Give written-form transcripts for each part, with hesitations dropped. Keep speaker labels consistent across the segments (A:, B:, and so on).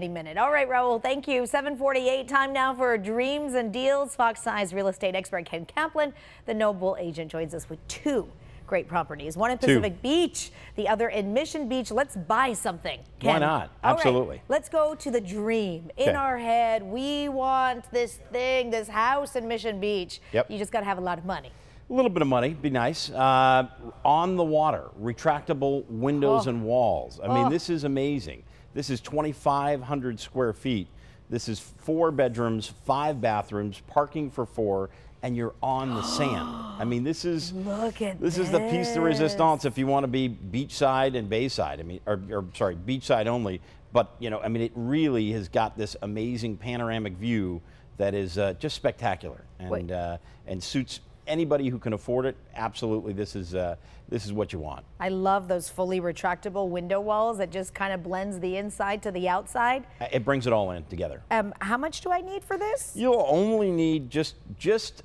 A: Minute. All right, Raul, thank you. 7:48, time now for Dreams and Deals. Fox Size real estate expert Ken Kaplan, the Noble agent, joins us with two great properties. One in Pacific Beach, the other in Mission Beach. Let's buy something, Ken.
B: Why not?
A: All
B: Absolutely.
A: Right, let's go to the dream. In our head, we want this thing, this house in Mission Beach.
B: Yep.
A: You just got to have a lot of money.
B: A little bit of money, be nice. On the water, retractable windows and walls. I mean, this is amazing. This is 2,500 square feet. This is 4 bedrooms, 5 bathrooms, parking for 4, and you're on the sand. I mean, this is this is the piece de resistance if you want to be beachside and bayside. I mean, or sorry, beachside only. But you know, I mean, it really has got this amazing panoramic view that is just spectacular and suits anybody who can afford it. Absolutely, this is what you want.
A: I love those fully retractable window walls that just kind of blends the inside to the outside.
B: It brings it all in together.
A: How much do I need for this?
B: You'll only need just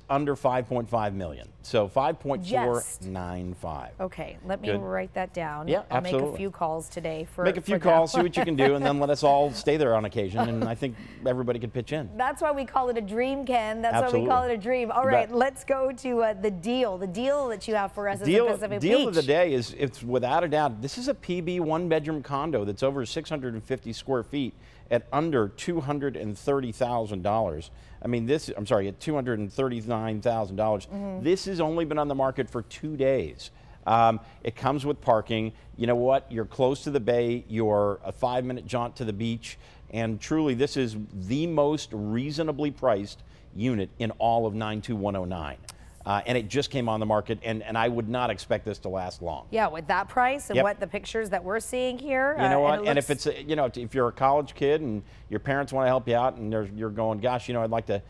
B: under 5.5 million. So 5.495.
A: Okay, let me write that down.
B: Yeah,
A: I'll
B: absolutely.
A: make a few calls today for
B: Make a few calls, see what you can do, and then let us all stay there on occasion, and I think everybody can pitch in.
A: That's why we call it a dream, Ken. That's why we call it a dream. All right, let's go to the deal that you have for us in Pacific Beach.
B: Deal of the day is, it's without a doubt, this is a PB 1-bedroom condo that's over 650 square feet at under $230,000. I mean, at $239,000. This has only been on the market for 2 days. It comes with parking. You know what? You're close to the bay. You're a 5-minute jaunt to the beach. And truly, this is the most reasonably priced unit in all of 92109. And it just came on the market, and I would not expect this to last long.
A: Yeah, with that price and what the pictures that we're seeing here.
B: You know what? And if it's if you're a college kid and your parents want to help you out, and you're going, gosh, I'd like to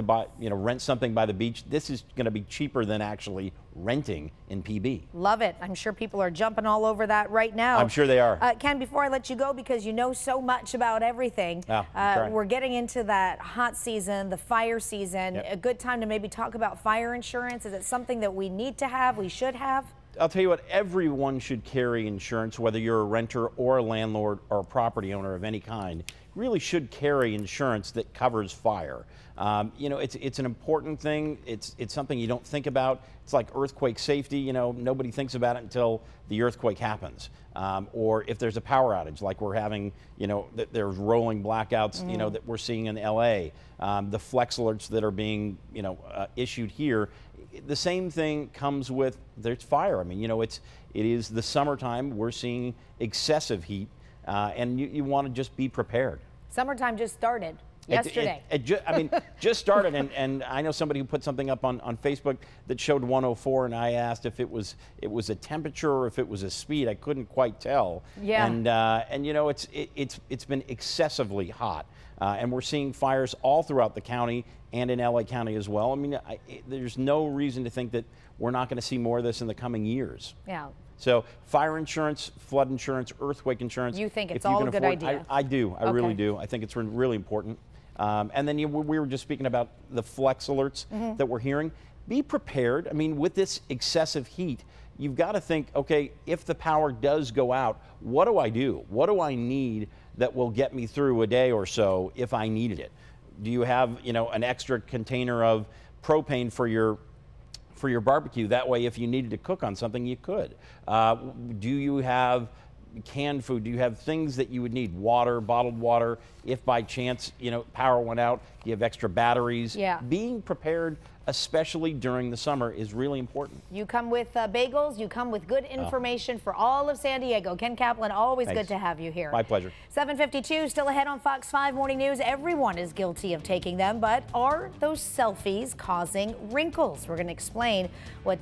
B: buy, rent something by the beach. This is going to be cheaper than actually renting in PB.
A: Love it. I'm sure people are jumping all over that right now.
B: I'm sure they are.
A: Ken, before I let you go, because you know so much about everything, we're getting into that hot season, the fire season. A good time to maybe talk about fire insurance. Is it something that we need to have, we should have?
B: I'll tell you what, everyone should carry insurance, whether you're a renter or a landlord or a property owner of any kind. Really should carry insurance that covers fire. It's an important thing. It's something you don't think about. It's like earthquake safety. Nobody thinks about it until the earthquake happens. Or if there's a power outage, like we're having, there's rolling blackouts, that we're seeing in LA. The flex alerts that are being, issued here. The same thing comes with there's fire. I mean, it is the summertime. We're seeing excessive heat, and you want to just be prepared.
A: Summertime just started yesterday.
B: Just started, and I know somebody who put something up on Facebook that showed 104, and I asked if it was a temperature or if it was a speed. I couldn't quite tell.
A: Yeah.
B: And it's been excessively hot, and we're seeing fires all throughout the county and in LA County as well. I mean, there's no reason to think that we're not going to see more of this in the coming years.
A: Yeah.
B: So fire insurance, flood insurance, earthquake insurance.
A: You think it's all a good idea?
B: I do. I really do. I think it's really important. And then we were just speaking about the flex alerts that we're hearing. Be prepared. I mean, with this excessive heat, you've got to think, okay, if the power does go out, what do I do? What do I need that will get me through a day or so if I needed it? Do you have, an extra container of propane for your barbecue? That way, if you needed to cook on something, you could. Do you have canned food? Do you have things that you would need? Water, bottled water, if by chance, power went out, do you have extra batteries?
A: Yeah.
B: Being prepared, especially during the summer, is really important.
A: You come with bagels, you come with good information for all of San Diego. Ken Kaplan, always good to have you here.
B: My pleasure.
A: 7:52, still ahead on Fox 5 Morning News. Everyone is guilty of taking them, but are those selfies causing wrinkles? We're going to explain what